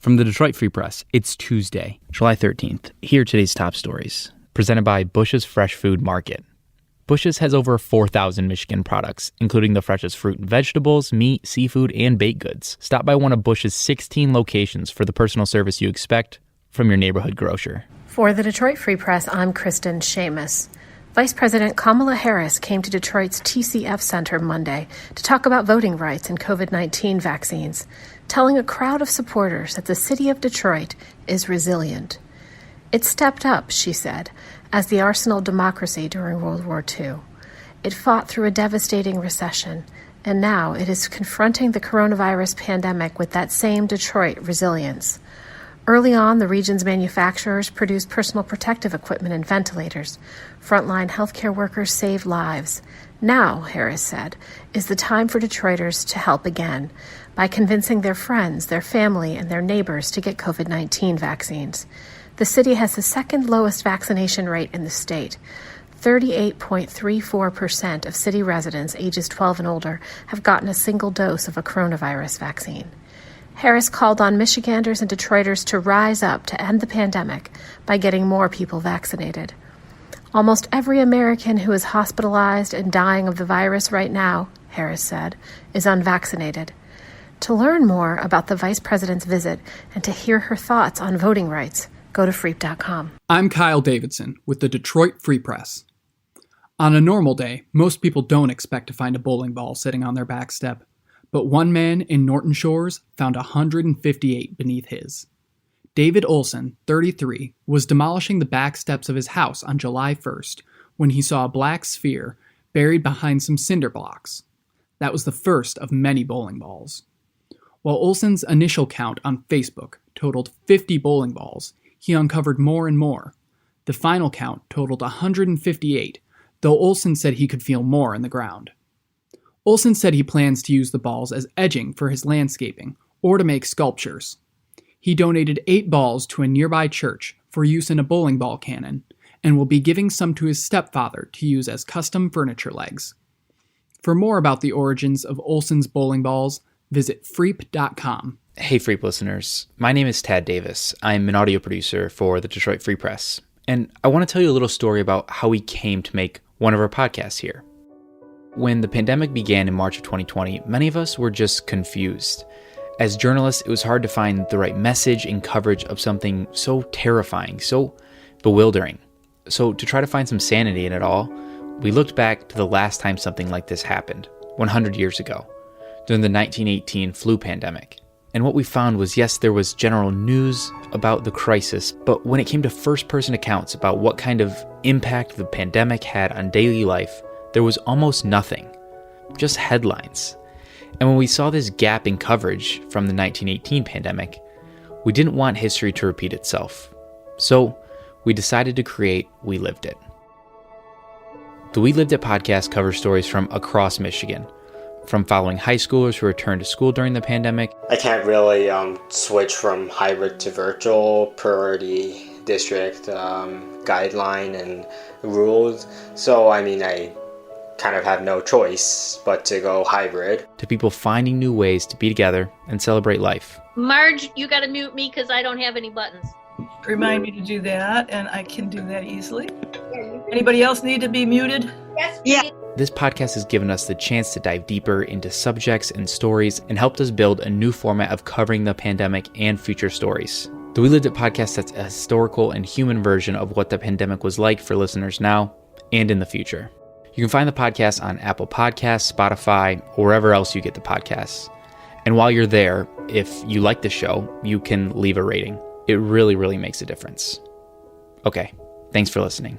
From the Detroit Free Press, it's Tuesday, July 13th. Here are today's top stories, presented by Bush's Fresh Food Market. Bush's has over 4,000 Michigan products, including the freshest fruit and vegetables, meat, seafood, and baked goods. Stop by one of Bush's 16 locations for the personal service you expect from your neighborhood grocer. For the Detroit Free Press, I'm Kristen Seamus. Vice President Kamala Harris came to Detroit's TCF Center Monday to talk about voting rights and COVID-19 vaccines, telling a crowd of supporters that the city of Detroit is resilient. It stepped up, she said, as the arsenal of democracy during World War II. It fought through a devastating recession, and now it is confronting the coronavirus pandemic with that same Detroit resilience. Early on, the region's manufacturers produced personal protective equipment and ventilators. Frontline healthcare workers saved lives. Now, Harris said, is the time for Detroiters to help again by convincing their friends, their family, and their neighbors to get COVID-19 vaccines. The city has the second lowest vaccination rate in the state. 38.34% of city residents ages 12 and older have gotten a single dose of a coronavirus vaccine. Harris called on Michiganders and Detroiters to rise up to end the pandemic by getting more people vaccinated. Almost every American who is hospitalized and dying of the virus right now, Harris said, is unvaccinated. To learn more about the vice president's visit and to hear her thoughts on voting rights, go to freep.com. I'm Kyle Davidson with the Detroit Free Press. On a normal day, most people don't expect to find a bowling ball sitting on their back step. But one man in Norton Shores found 158 beneath his. David Olson, 33, was demolishing the back steps of his house on July 1st when he saw a black sphere buried behind some cinder blocks. That was the first of many bowling balls. While Olson's initial count on Facebook totaled 50 bowling balls, he uncovered more and more. The final count totaled 158, though Olson said he could feel more in the ground. Olson said he plans to use the balls as edging for his landscaping or to make sculptures. He donated 8 balls to a nearby church for use in a bowling ball cannon and will be giving some to his stepfather to use as custom furniture legs. For more about the origins of Olson's bowling balls, visit freep.com. Hey Freep listeners, my name is Tad Davis. I'm an audio producer for the Detroit Free Press, and I want to tell you a little story about how we came to make one of our podcasts here. When the pandemic began in March of 2020, many of us were just confused. As journalists, it was hard to find the right message and coverage of something so terrifying, so bewildering. So to try to find some sanity in it all, we looked back to the last time something like this happened, 100 years ago, during the 1918 flu pandemic. And what we found was, yes, there was general news about the crisis, but when it came to first-person accounts about what kind of impact the pandemic had on daily life, there was almost nothing, just headlines. And when we saw this gap in coverage from the 1918 pandemic, we didn't want history to repeat itself. So we decided to create We Lived It. The We Lived It podcast covers stories from across Michigan, from following high schoolers who returned to school during the pandemic. I can't really switch from hybrid to virtual per the district guideline and rules. So, I kind of have no choice but to go hybrid. To people finding new ways to be together and celebrate life. Marge, you gotta mute me because I don't have any buttons. Remind me to do that, and I can do that easily. Anybody else need to be muted? Yes, yeah. please. This podcast has given us the chance to dive deeper into subjects and stories and helped us build a new format of covering the pandemic and future stories. The We Lived It podcast sets a historical and human version of what the pandemic was like for listeners now and in the future. You can find the podcast on Apple Podcasts, Spotify, or wherever else you get the podcasts. And while you're there, if you like the show, you can leave a rating. It really, really makes a difference. Okay, thanks for listening.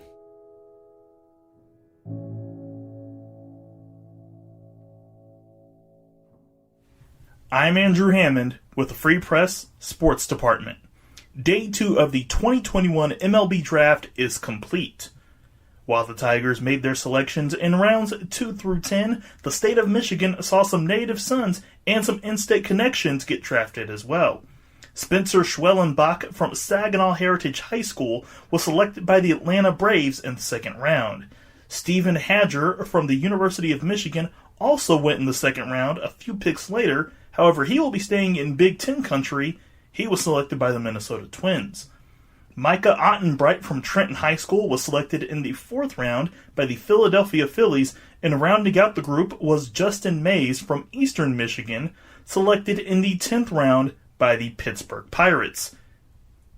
I'm Andrew Hammond with the Free Press Sports Department. Day 2 of the 2021 MLB Draft is complete. While the Tigers made their selections in rounds 2 through 10, the state of Michigan saw some native sons and some in-state connections get drafted as well. Spencer Schwellenbach from Saginaw Heritage High School was selected by the Atlanta Braves in the second round. Stephen Hadger from the University of Michigan also went in the second round a few picks later. However, he will be staying in Big Ten country He was selected by the Minnesota Twins. Micah Ottenbright from Trenton High School was selected in the 4th round by the Philadelphia Phillies, and rounding out the group was Justin Mays from Eastern Michigan, selected in the 10th round by the Pittsburgh Pirates.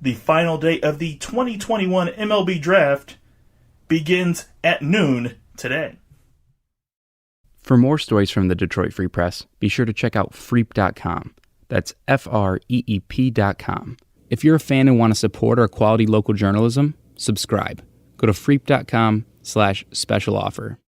The final day of the 2021 MLB Draft begins at noon today. For more stories from the Detroit Free Press, be sure to check out freep.com. That's FREEP.com. If you're a fan and want to support our quality local journalism, subscribe. Go to freep.com/special offer.